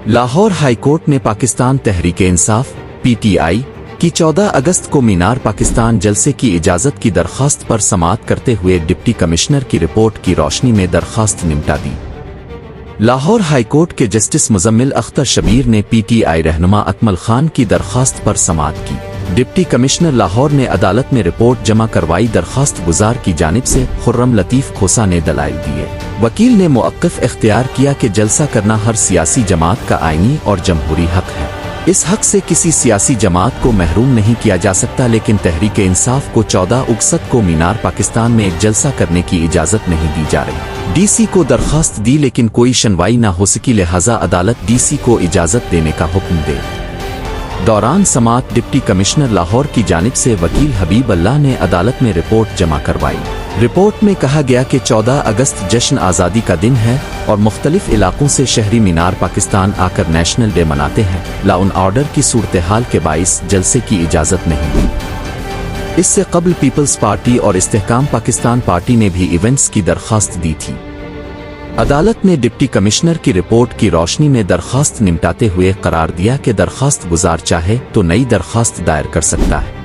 Lahore high court ने Pakistan Tehreek-e-Insaf (PTI) की 14 अगस्त को मीनार पाकिस्तान जलसे की इजाज़त की दरख्वास्त पर समाअत करते हुए डिप्टी कमिश्नर की रिपोर्ट की रोशनी में दरख्वास्त निपटा दी। लाहौर हाईकोर्ट के जस्टिस मुजम्मिल अख्तर शबीर ने पीटीआई रहनुमा अकमल खान की दरख्वास्त पर समाअत की। डिप्टी कमिश्नर लाहौर ने अदालत में रिपोर्ट जमा करवाई। दरख्वास्त गुजार की जानिब से खुर्रम लतीफ़ खोसा ने दलाइल दिए। वकील ने मुअक्किफ़ इख्तियार किया कि जलसा करना हर सियासी जमात का आईनी और जमहूरी हक है। इस हक से किसी सियासी जमात को महरूम नहीं किया जा सकता, लेकिन तहरीक इंसाफ को 14 अगस्त को मीनार पाकिस्तान में एक जलसा करने की इजाज़त नहीं दी जा रही। डीसी को दरख्वास्त दी लेकिन कोई सुनवाई न हो सकी, लिहाजा अदालत डीसी को इजाज़त देने का हुक्म दे। दौरान समाअत डिप्टी कमिश्नर लाहौर की जानिब से वकील हबीब अल्लाह ने अदालत में रिपोर्ट जमा करवाई। रिपोर्ट में कहा गया कि 14 अगस्त जश्न आज़ादी का दिन है और मुख्तलिफ इलाकों से शहरी मीनार पाकिस्तान आकर नेशनल डे मनाते हैं। लॉ एंड ऑर्डर की सूरत हाल के बाइस जलसे की इजाज़त नहीं दी। इससे कबल पीपल्स पार्टी और इस्तेहकाम पाकिस्तान पार्टी ने भी इवेंट्स की दरख्वास्त दी थी। अदालत ने डिप्टी कमिश्नर की रिपोर्ट की रोशनी में दरख्वास्त निपटाते हुए करार दिया कि दरख्वास्त गुजार चाहे तो नई दरख्वास्त दायर कर सकता है।